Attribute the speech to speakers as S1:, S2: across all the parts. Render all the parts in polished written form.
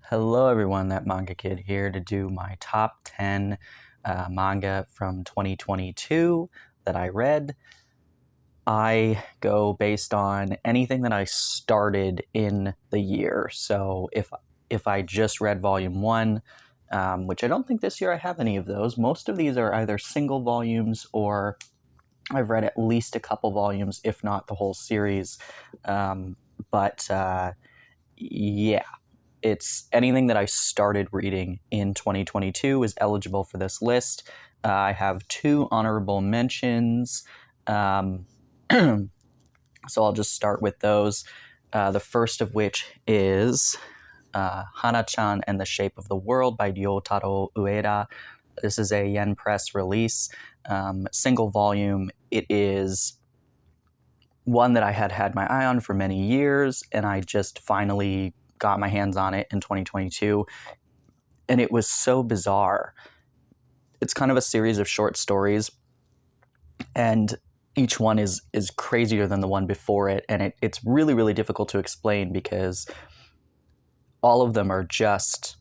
S1: Hello everyone, that Manga Kid here to do my top 10 manga from 2022 that I read. I go based on anything that I started in the year. So if I just read volume 1, which I don't think this year I have any of those, most of these are either single volumes or I've read at least a couple volumes, if not the whole series. But yeah, it's anything that I started reading in 2022 is eligible for this list. I have two honorable mentions. So I'll just start with those. The first of which is Hanachan and the Shape of the World by Ryotaro Ueda. This is a Yen Press release, single volume. It is one that I had my eye on for many years, and I just finally got my hands on it in 2022, and it was so bizarre. It's kind of a series of short stories, and each one is crazier than the one before it, and it's really, really difficult to explain because all of them are just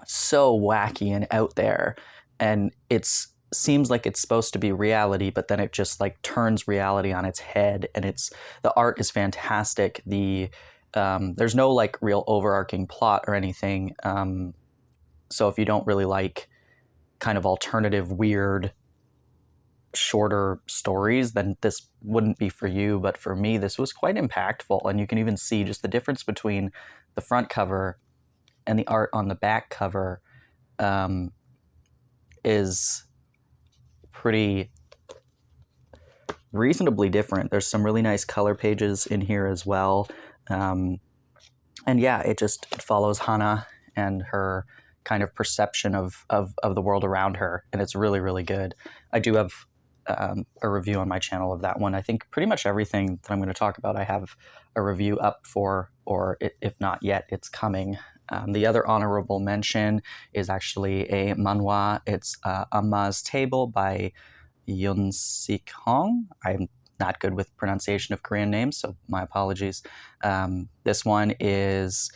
S1: so wacky and out there, and it's seems like it's supposed to be reality, but then it just like turns reality on its head, and the art is fantastic. There's no like real overarching plot or anything, so if you don't really like kind of alternative, weird, shorter stories, then this wouldn't be for you. But for me, this was quite impactful, and you can even see just the difference between the front cover and the art on the back cover is pretty reasonably different. There's some really nice color pages in here as well. And yeah, it follows Hana and her kind of perception of the world around her, and it's really, really good. I do have a review on my channel of that one. I think pretty much everything that I'm going to talk about, I have a review up for, or if not yet, it's coming. The other honorable mention is actually a manhwa. It's Amma's Table by Yoon Sik Hong. I'm not good with pronunciation of Korean names, so my apologies. This one is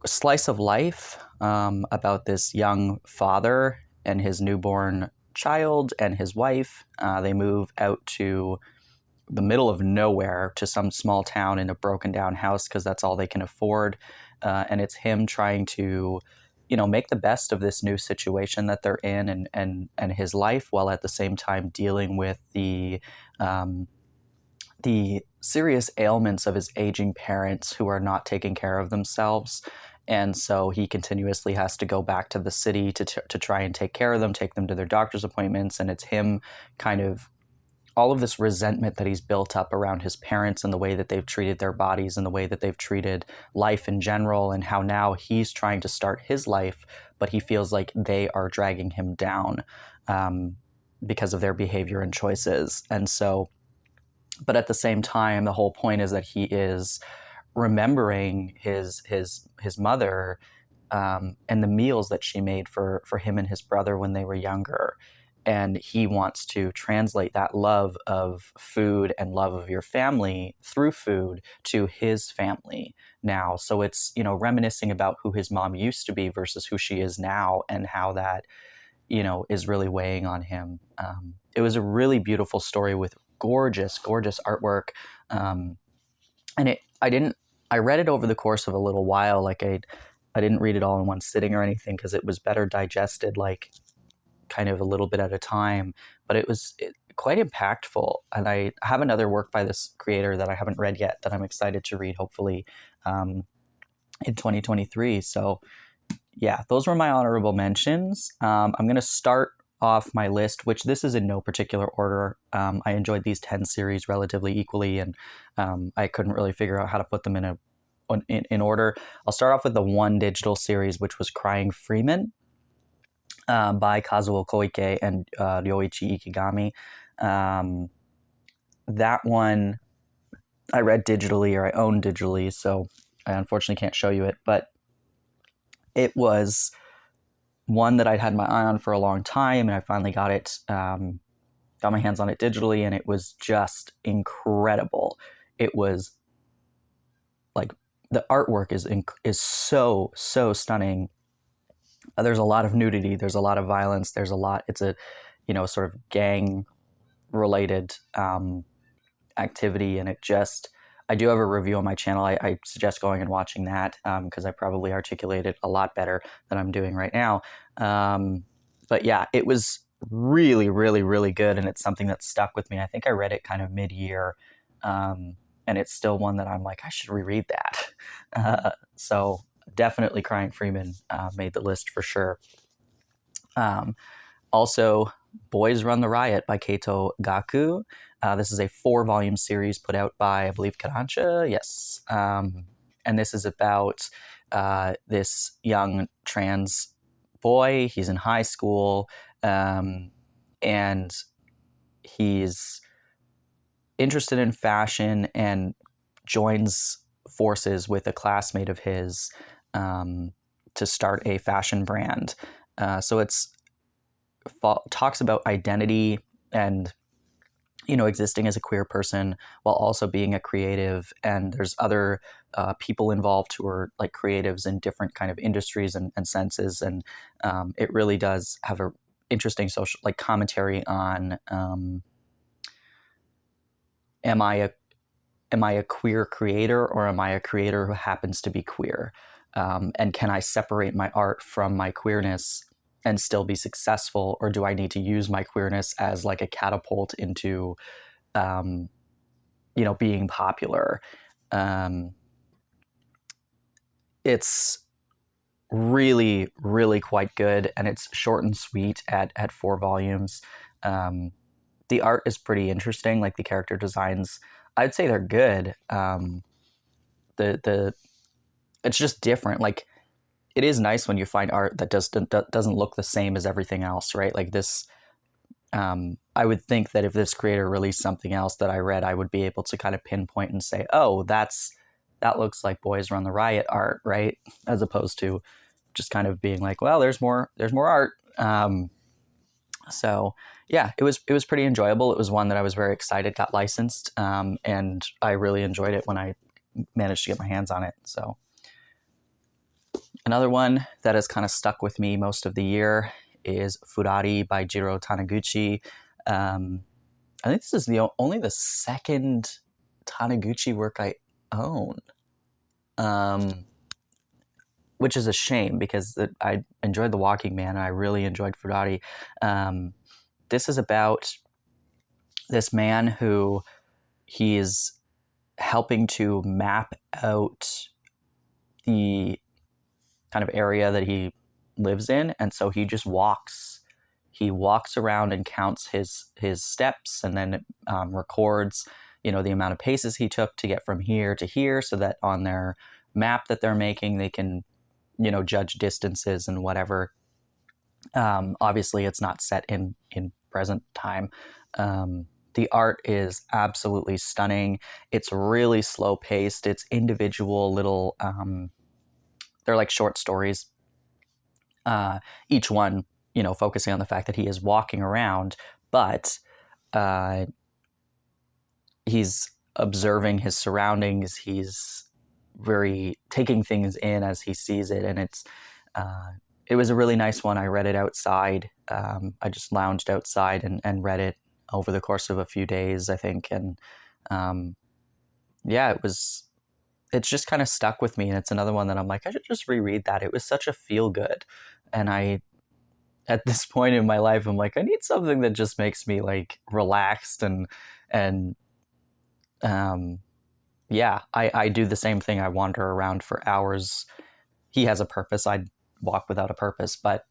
S1: a slice of life about this young father and his newborn child and his wife. They move out to the middle of nowhere to some small town in a broken down house because that's all they can afford. And it's him trying to, make the best of this new situation that they're in and his life, while at the same time dealing with the serious ailments of his aging parents who are not taking care of themselves. And so he continuously has to go back to the city to try and take care of them, take them to their doctor's appointments. And it's him kind of all of this resentment that he's built up around his parents and the way that they've treated their bodies and the way that they've treated life in general, and how now he's trying to start his life, but he feels like they are dragging him down because of their behavior and choices. And so, but at the same time, the whole point is that he is remembering his mother and the meals that she made for him and his brother when they were younger. And he wants to translate that love of food and love of your family through food to his family now. So it's, reminiscing about who his mom used to be versus who she is now, and how that, is really weighing on him. It was a really beautiful story with gorgeous, gorgeous artwork. And I read it over the course of a little while. Like I didn't read it all in one sitting or anything because it was better digested, like kind of a little bit at a time, but it was quite impactful. And I have another work by this creator that I haven't read yet that I'm excited to read, hopefully in 2023. So yeah, those were my honorable mentions. I'm going to start off my list, which this is in no particular order. I enjoyed these 10 series relatively equally, and I couldn't really figure out how to put them in order. I'll start off with the one digital series, which was Crying Freeman, by Kazuo Koike and Ryoichi Ikigami. That one I read digitally, or I own digitally, so I unfortunately can't show you it, but it was one that I'd had my eye on for a long time, and I finally got my hands on it digitally, and it was just incredible. It was like the artwork is so stunning. There's a lot of nudity, there's a lot of violence, there's a lot. It's a sort of gang related activity, and it just. I do have a review on my channel. I suggest going and watching that because I probably articulate it a lot better than I'm doing right now. But yeah, it was really, really, really good, and it's something that stuck with me. I think I read it kind of mid-year, and it's still one that I'm like, I should reread that. So definitely Crying Freeman made the list for sure. Also, Boys Run the Riot by Keito Gaku. This is a 4-volume series put out by, I believe, Hanachan. Yes. And this is about this young trans boy. He's in high school, and he's interested in fashion and joins forces with a classmate of his to start a fashion brand. So it's talks about identity and existing as a queer person while also being a creative, and there's other people involved who are like creatives in different kind of industries and senses, and it really does have a interesting social like commentary on am I a queer creator, or am I a creator who happens to be queer, and can I separate my art from my queerness and still be successful, or do I need to use my queerness as like a catapult into being popular? It's really, really quite good, and it's short and sweet at 4 volumes. The art is pretty interesting, like the character designs. I'd say they're good. The It's just different. Like, it is nice when you find art that doesn't look the same as everything else, right? Like this. I would think that if this creator released something else that I read, I would be able to kind of pinpoint and say, oh, that looks like Boys Run the Riot art, right? As opposed to just kind of being like, well, there's more art. So yeah, it was pretty enjoyable. It was one that I was very excited got licensed, and I really enjoyed it when I managed to get my hands on it. So another one that has kind of stuck with me most of the year is Furari by Jiro Taniguchi. I think this is only the second Taniguchi work I own, which is a shame because I enjoyed The Walking Man and I really enjoyed Furari. This is about this man who he's helping to map out the kind of area that he lives in, and so he just walks. He walks around and counts his steps, and then records, the amount of paces he took to get from here to here, so that on their map that they're making, they can, judge distances and whatever. Obviously, it's not set in present time. The art is absolutely stunning. It's really slow paced. It's individual little. They're like short stories. Each one, focusing on the fact that he is walking around, but he's observing his surroundings. He's very taking things in as he sees it, and it was a really nice one. I read it outside. I just lounged outside and read it over the course of a few days, I think, and yeah, it's just kind of stuck with me, and it's another one that I'm like, I should just reread that. It was such a feel good, and at this point in my life, I'm like, I need something that just makes me like relaxed and yeah, I do the same thing. I wander around for hours. He has a purpose. I'd walk without a purpose, but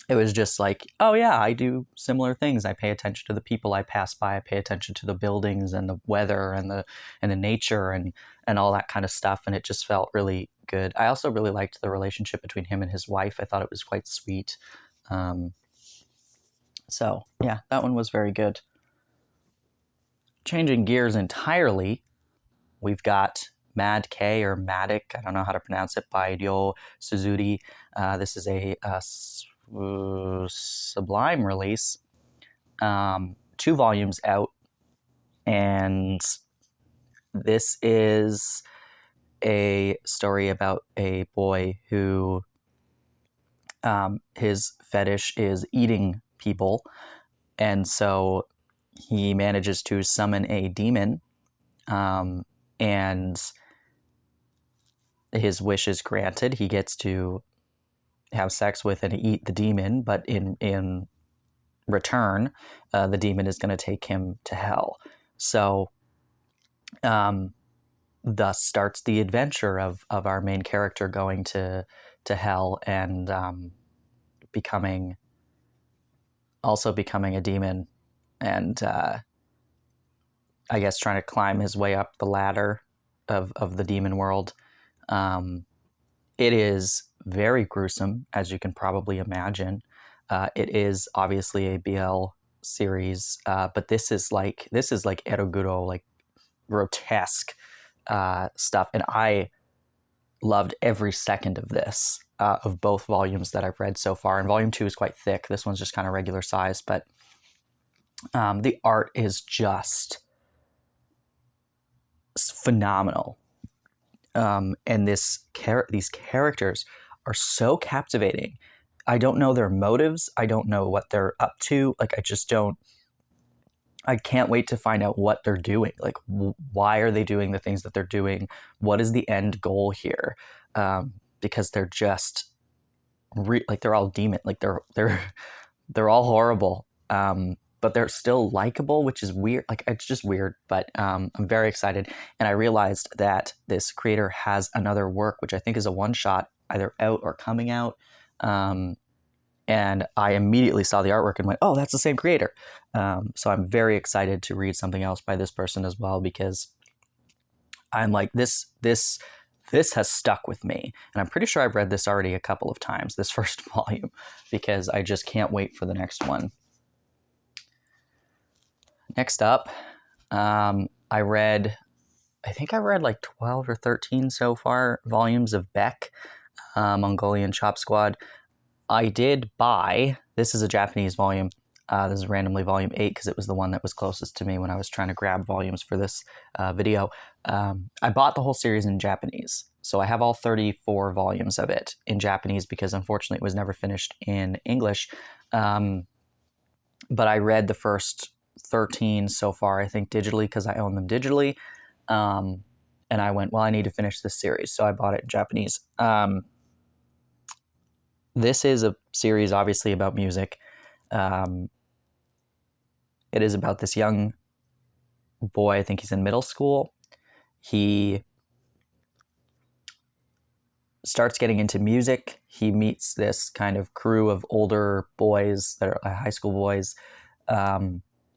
S1: it was just like, oh yeah, I do similar things. I pay attention to the people I pass by. I pay attention to the buildings and the weather and the nature and all that kind of stuff. And it just felt really good. I also really liked the relationship between him and his wife. I thought it was quite sweet. So yeah, that one was very good. Changing gears entirely, we've got Mad K or Matic, I don't know how to pronounce it, by Ryo Suzuri. This is a Sublime release, 2 volumes out, and this is a story about a boy who his fetish is eating people, and so he manages to summon a demon, and his wish is granted. He gets to have sex with and eat the demon, but in return, the demon is going to take him to hell. So, thus starts the adventure of our main character going to hell and becoming a demon, and I guess trying to climb his way up the ladder of the demon world. It is very gruesome, as you can probably imagine. It is obviously a BL series, but this is like eroguro, like grotesque stuff, and I loved every second of this, of both volumes that I've read so far. And volume 2 is quite thick. This one's just kind of regular size, but the art is just phenomenal. And these characters are so captivating. I don't know their motives. I don't know what they're up to. Like, I can't wait to find out what they're doing. Like, why are they doing the things that they're doing? What is the end goal here? Because they're just like, they're all demon. Like, they're all horrible. But they're still likable, which is weird. Like, it's just weird, but I'm very excited. And I realized that this creator has another work, which I think is a one-shot, either out or coming out. And I immediately saw the artwork and went, oh, that's the same creator. So I'm very excited to read something else by this person as well, because I'm like, this has stuck with me. And I'm pretty sure I've read this already a couple of times, this first volume, because I just can't wait for the next one. Next up, I think I read like 12 or 13 so far volumes of Beck, Mongolian Chop Squad. I did buy, this is a Japanese volume, this is randomly volume 8 because it was the one that was closest to me when I was trying to grab volumes for this video. I bought the whole series in Japanese, so I have all 34 volumes of it in Japanese because unfortunately it was never finished in English. But I read the first 13 so far, I think digitally, because I own them digitally. And I went, well, I need to finish this series. So I bought it in Japanese. This is a series obviously about music. It is about this young boy, I think he's in middle school. He starts getting into music. He meets this kind of crew of older boys that are high school boys,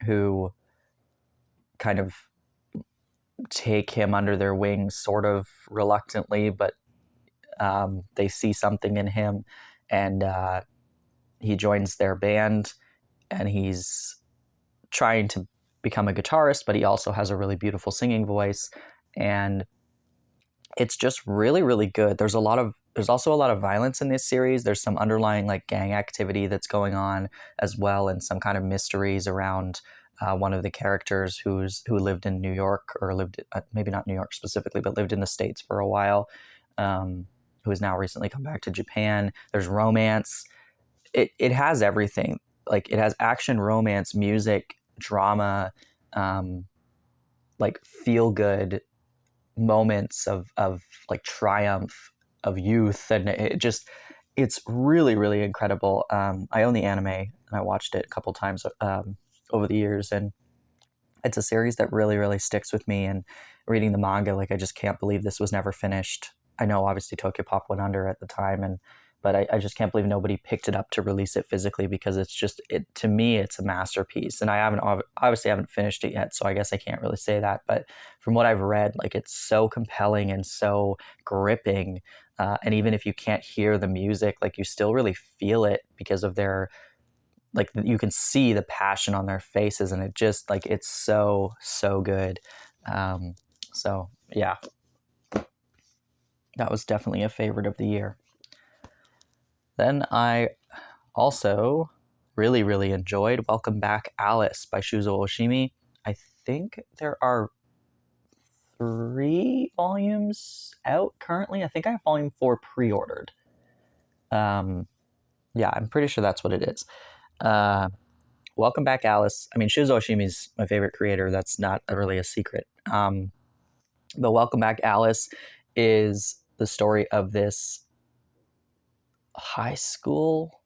S1: who kind of take him under their wings, sort of reluctantly, but they see something in him, and he joins their band, and he's trying to become a guitarist, but he also has a really beautiful singing voice, and it's just really, really good. There's also a lot of violence in this series. There's some underlying like gang activity that's going on as well, and some kind of mysteries around one of the characters who lived in New York, or lived maybe not New York specifically, but lived in the States for a while, who has now recently come back to Japan. There's romance. It has everything. Like, it has action, romance, music, drama, like feel good moments of like triumph of youth, and it's really, really incredible. I own the anime and I watched it a couple times over the years, and it's a series that really, really sticks with me. And reading the manga, like, I just can't believe this was never finished. I know obviously Tokyo Pop went under at the time, but I just can't believe nobody picked it up to release it physically, because to me it's a masterpiece. And I obviously haven't finished it yet, so I guess I can't really say that, but from what I've read, like, it's so compelling and so gripping, and even if you can't hear the music, like, you still really feel it because of their, like, you can see the passion on their faces, and it just, like, it's so, so good. So yeah, that was definitely a favorite of the year. Then I also really, really enjoyed Welcome Back, Alice by Shuzo Oshimi. I think there are 3 volumes out currently. I think I have volume 4 pre-ordered. Yeah, I'm pretty sure that's what it is. Welcome Back, Alice. I mean, Shuzo Oshimi's my favorite creator. That's not really a secret. But Welcome Back, Alice is the story of this high school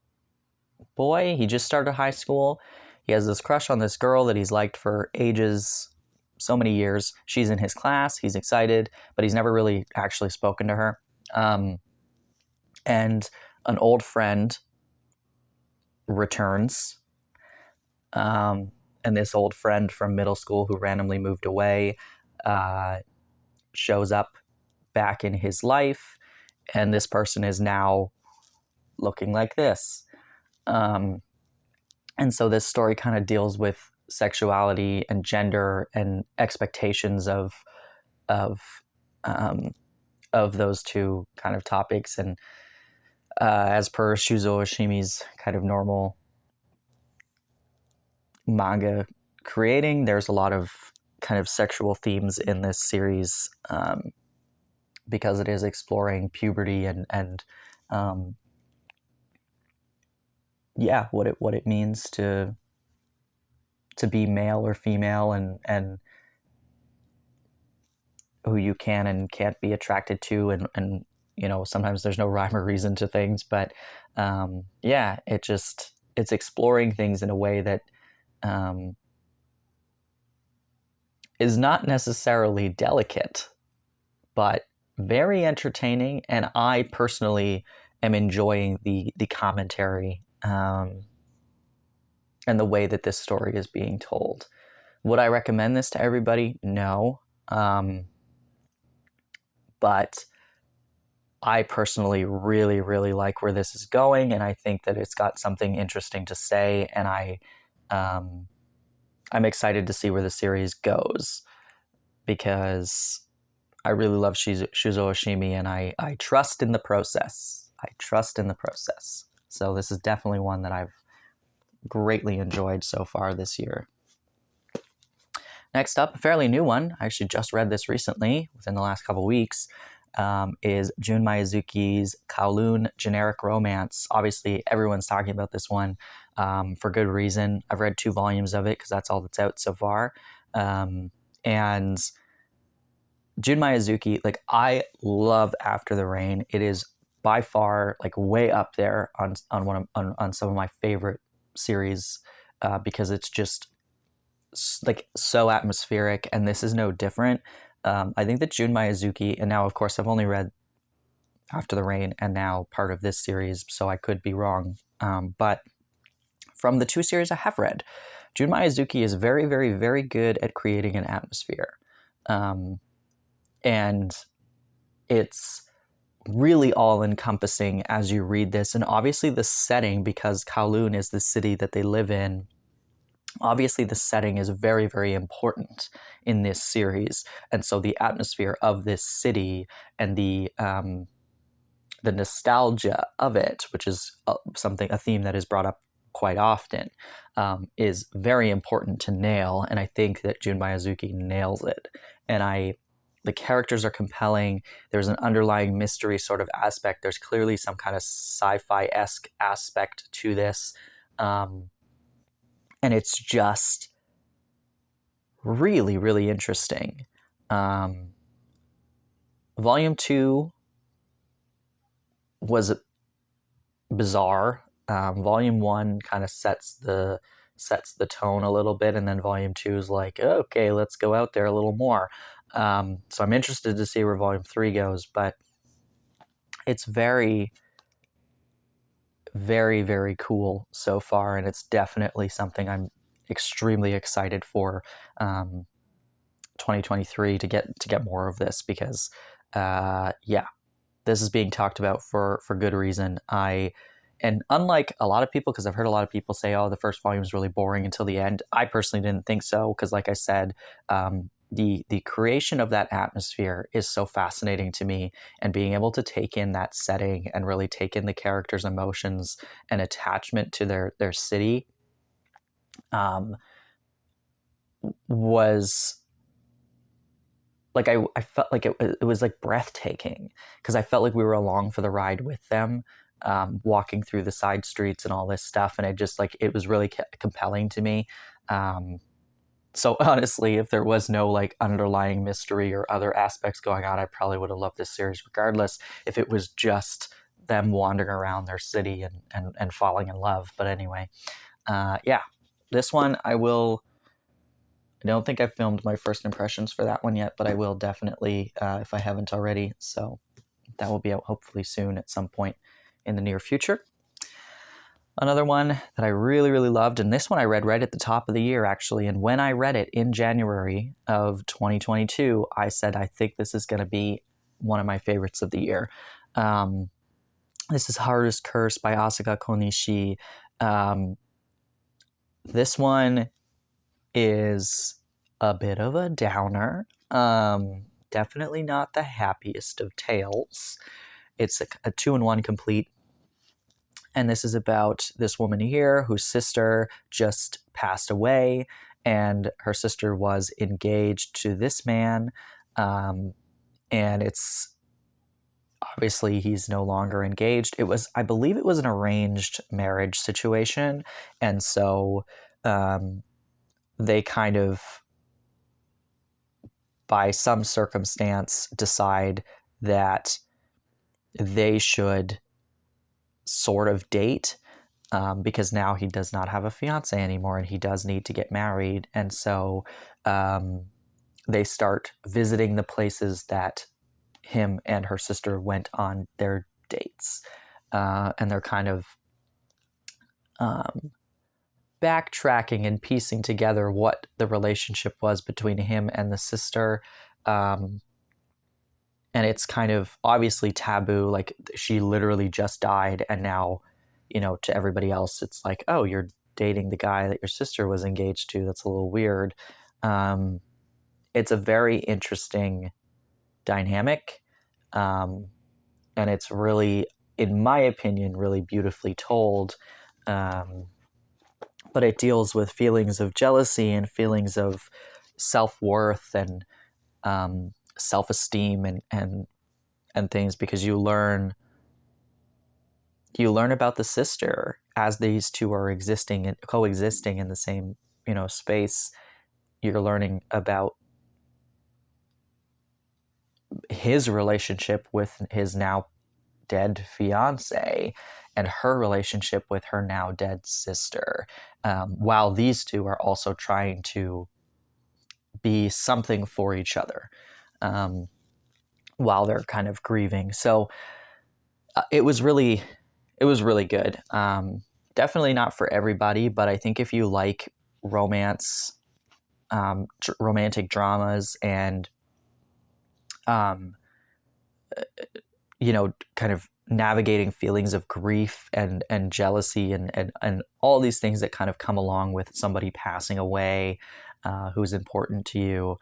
S1: boy. He just started high school. He has this crush on this girl that he's liked for ages, so many years. She's in his class. He's excited, but he's never really actually spoken to her. And an old friend returns. And this old friend from middle school who randomly moved away shows up back in his life, and this person is now looking like this. And so this story kind of deals with sexuality and gender and expectations of those two kind of topics. And as per Shuzo Oshimi's kind of normal manga creating, there's a lot of kind of sexual themes in this series, because it is exploring puberty and what it means to be male or female, and who you can and can't be attracted to, and sometimes there's no rhyme or reason to things, but it's exploring things in a way that is not necessarily delicate, but very entertaining, and I personally am enjoying the commentary and the way that this story is being told. Would I recommend this to everybody? No. But I personally really, really like where this is going, and I think that it's got something interesting to say, and I'm excited to see where the series goes, because I really love Shuzo Oshimi, and I trust in the process. I trust in the process. So this is definitely one that I've greatly enjoyed so far this year. Next up, a fairly new one. I actually just read this recently, within the last couple weeks, is Jun Miyazuki's Kowloon Generic Romance. Obviously, everyone's talking about this one for good reason. I've read 2 volumes of it because that's all that's out so far. And Jun Miyazuki, like, I love After the Rain. It is by far like way up there on some of my favorite series, because it's just like so atmospheric, and this is no different. I think that Jun Miyazuki, and now of course I've only read After the Rain and now part of this series, so I could be wrong. But from the 2 series I have read, Jun Miyazuki is very, very, very good at creating an atmosphere. And it's really all-encompassing as you read this. And obviously the setting, because Kowloon is the city that they live in, obviously the setting is very, very important in this series. And so the atmosphere of this city and the nostalgia of it, which is a theme that is brought up quite often, is very important to nail. And I think that Jun Miyazuki nails it. And the characters are compelling. There's an underlying mystery sort of aspect. There's clearly some kind of sci-fi-esque aspect to this. And it's just really, really interesting. Volume 2 was bizarre. Volume 1 kind of sets the tone a little bit, and then Volume 2 is like, okay, let's go out there a little more. So I'm interested to see where Volume 3 goes, but it's very, very, very cool so far, and it's definitely something I'm extremely excited for 2023 to get more of this, because this is being talked about for good reason. And unlike a lot of people, because I've heard a lot of people say, oh, the first volume is really boring until the end, I personally didn't think so, because like I said, the creation of that atmosphere is so fascinating to me, and being able to take in that setting and really take in the characters' emotions and attachment to their city was like I felt like it was like breathtaking because I felt like we were along for the ride with them, walking through the side streets and all this stuff, and it just like it was really compelling to me. Um, so honestly, if there was no like underlying mystery or other aspects going on, I probably would have loved this series regardless. If it was just them wandering around their city and falling in love. But anyway, yeah, this one I will. I don't think I've filmed my first impressions for that one yet, but I will definitely if I haven't already. So that will be out hopefully soon at some point in the near future. Another one that I really, really loved, and this one I read right at the top of the year, actually. And when I read it in January of 2022, I said, I think this is going to be one of my favorites of the year. This is Haru's Curse by Asuka Konishi. This one is a bit of a downer. Definitely not the happiest of tales. It's a 2-in-1 complete. And this is about this woman here whose sister just passed away, and her sister was engaged to this man. And it's obviously he's no longer engaged. I believe it was an arranged marriage situation. And so they kind of, by some circumstance, decide that they should sort of date, because now he does not have a fiance anymore and he does need to get married. And so they start visiting the places that him and her sister went on their dates. And they're kind of backtracking and piecing together what the relationship was between him and the sister. And it's kind of obviously taboo. Like, she literally just died, and now, to everybody else, it's like, oh, you're dating the guy that your sister was engaged to. That's a little weird. It's a very interesting dynamic. And it's really, in my opinion, really beautifully told. But it deals with feelings of jealousy and feelings of self-worth and self-esteem and things, because you learn about the sister as these two are existing and coexisting in the same space. You're learning about his relationship with his now dead fiance and her relationship with her now dead sister, while these two are also trying to be something for each other, while they're kind of grieving. So it was really good. Definitely not for everybody, but I think if you like romance, romantic dramas, and kind of navigating feelings of grief and jealousy and all these things that kind of come along with somebody passing away, who's important to you.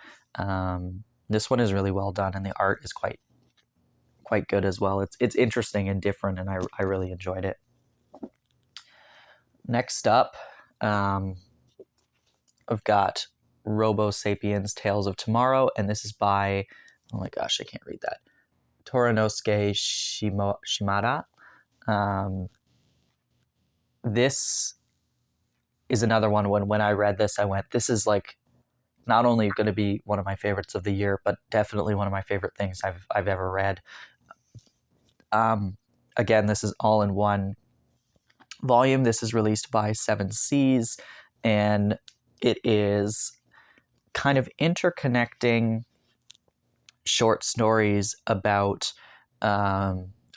S1: This one is really well done, and the art is quite good as well. It's interesting and different, and I really enjoyed it. Next up, I've got Robo Sapiens Tales of Tomorrow, and this is by, oh my gosh, I can't read that, Toranosuke Shimada. This is another one. When I read this, I went, this is like not only going to be one of my favorites of the year, but definitely one of my favorite things I've ever read. Again, this is all in one volume. This is released by Seven Seas, and it is kind of interconnecting short stories about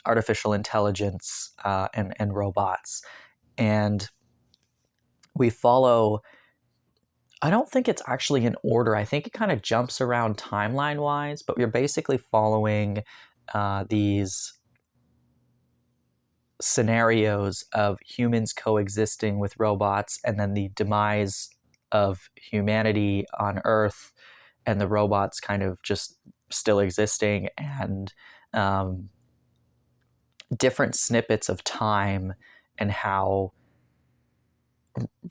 S1: artificial intelligence and robots. And we follow, I don't think it's actually in order. I think it kind of jumps around timeline-wise, but we're basically following these scenarios of humans coexisting with robots, and then the demise of humanity on Earth, and the robots kind of just still existing, and different snippets of time, and how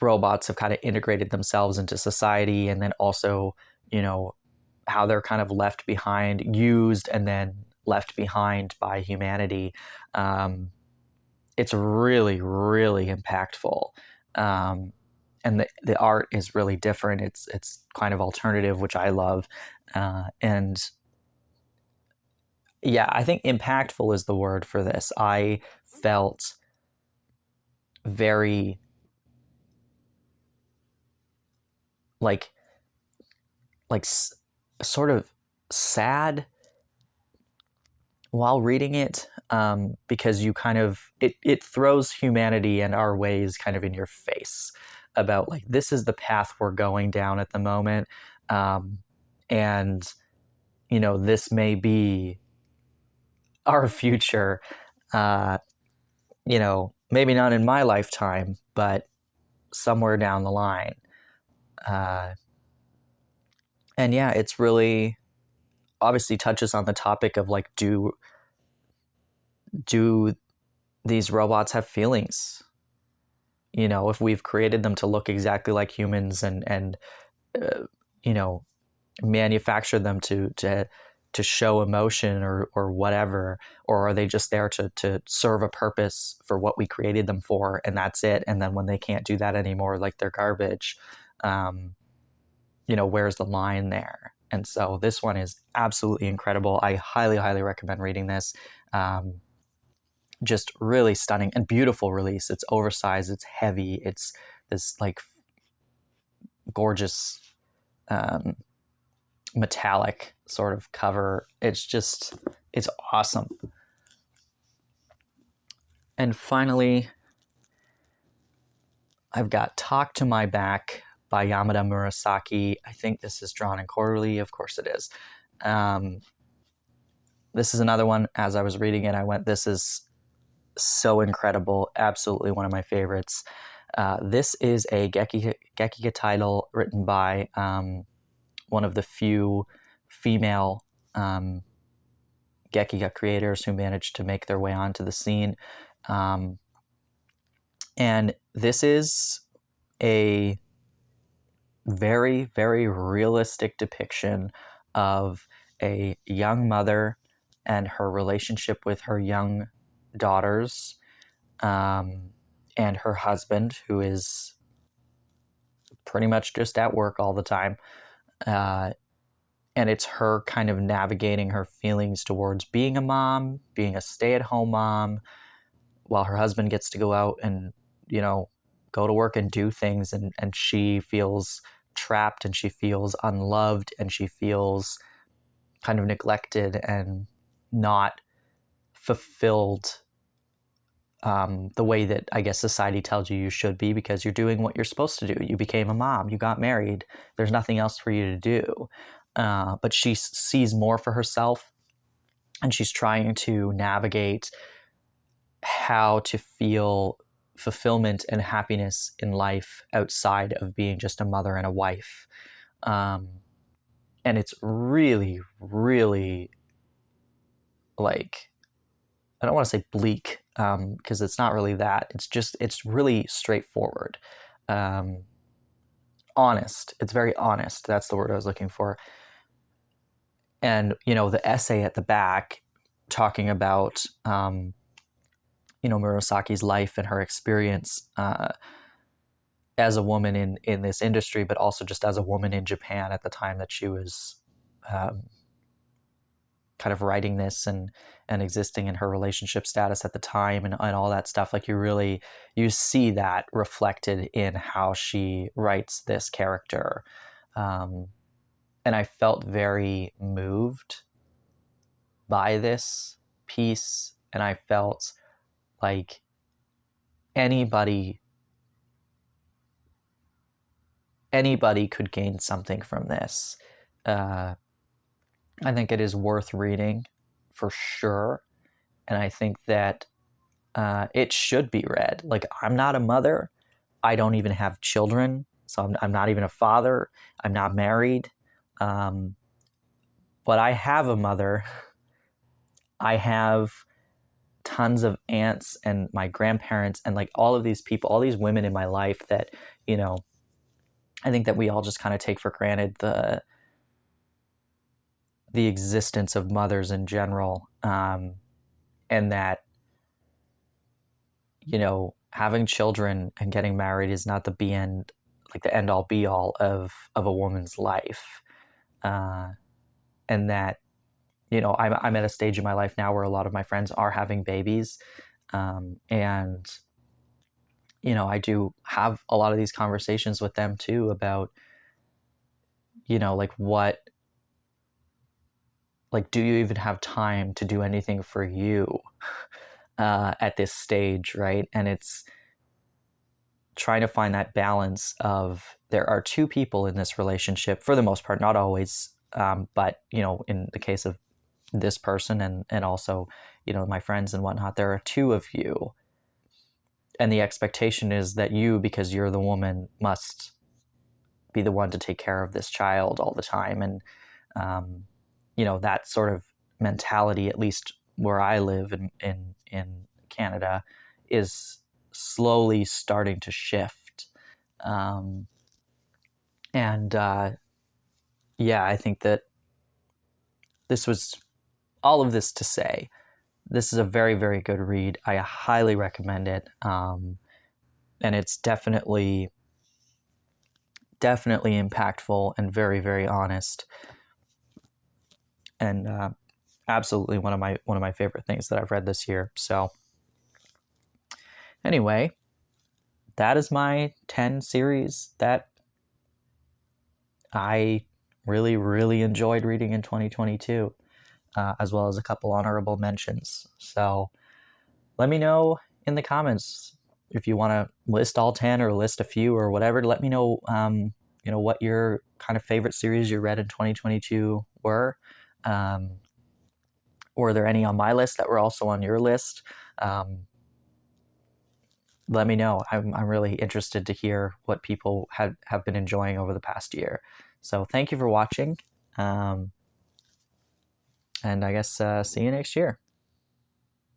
S1: robots have kind of integrated themselves into society, and then also, how they're kind of left behind, used, and then left behind by humanity. It's really, really impactful. And the art is really different. It's kind of alternative, which I love. And yeah, I think impactful is the word for this. I felt very like like sort of sad while reading it, because you kind of it throws humanity and our ways kind of in your face about like this is the path we're going down at the moment, and this may be our future, uh, maybe not in my lifetime, but somewhere down the line. uh, and yeah, it's really obviously touches on the topic of like do these robots have feelings? If we've created them to look exactly like humans and uh, you know manufacture them to show emotion or whatever, or are they just there to serve a purpose for what we created them for, and that's it? And then when they can't do that anymore, like they're garbage. Where's the line there? And so this one is absolutely incredible. I highly, highly recommend reading this. Just really stunning and beautiful release. It's oversized, it's heavy, it's this like gorgeous metallic sort of cover. It's awesome. And finally, I've got Talk to My Back by Yamada Murasaki. I think this is drawn in quarterly. Of course it is. This is another one. As I was reading it, I went, this is so incredible. Absolutely one of my favorites. This is a Gekiga title written by one of the few female Gekiga creators who managed to make their way onto the scene. And this is a very, very realistic depiction of a young mother and her relationship with her young daughters, and her husband, who is pretty much just at work all the time. And it's her kind of navigating her feelings towards being a mom, being a stay-at-home mom, while her husband gets to go out and, go to work and do things. And she feels trapped, and she feels unloved, and she feels kind of neglected and not fulfilled the way that I guess society tells you should be, because you're doing what you're supposed to do. You became a mom, you got married, there's nothing else for you to do. But she sees more for herself, and she's trying to navigate how to feel fulfillment and happiness in life outside of being just a mother and a wife. And it's really, really, like, I don't want to say bleak, because it's not really that. It's really straightforward. Honest. It's very honest. That's the word I was looking for. And, the essay at the back talking about, Murasaki's life and her experience as a woman in this industry, but also just as a woman in Japan at the time that she was kind of writing this and existing in her relationship status at the time, and all that stuff. Like you see that reflected in how she writes this character. And I felt very moved by this piece, and I felt like anybody could gain something from this. I think it is worth reading for sure, and I think that it should be read. Like, I'm not a mother, I don't even have children, so I'm not even a father, I'm not married, but I have a mother. I have tons of aunts and my grandparents and like all of these people, all these women in my life that, I think that we all just kind of take for granted the existence of mothers in general, and that, you know, having children and getting married is not the end, like the end all be all of a woman's life, and that, you know, I'm at a stage in my life now where a lot of my friends are having babies, and you know, I do have a lot of these conversations with them too about, you know, like what, like, do you even have time to do anything for you at this stage, right? And it's trying to find that balance of there are two people in this relationship for the most part, not always, but you know, in the case of this person and also, you know, my friends and whatnot, there are two of you, and the expectation is that you, because you're the woman, must be the one to take care of this child all the time. And you know, that sort of mentality, at least where I live in Canada, is slowly starting to shift. Um, and yeah, I think that this was all of this to say this is a very, very good read. I highly recommend it. And it's definitely impactful and very, very honest, and absolutely one of my favorite things that I've read this year. So anyway, that is my 10 series that I really, really enjoyed reading in 2022, as well as a couple honorable mentions. So let me know in the comments if you want to list all 10 or list a few or whatever. Let me know, you know, what your kind of favorite series you read in 2022 were. Or are there any on my list that were also on your list? Let me know. I'm really interested to hear what people have been enjoying over the past year. So thank you for watching. And I guess see you next year.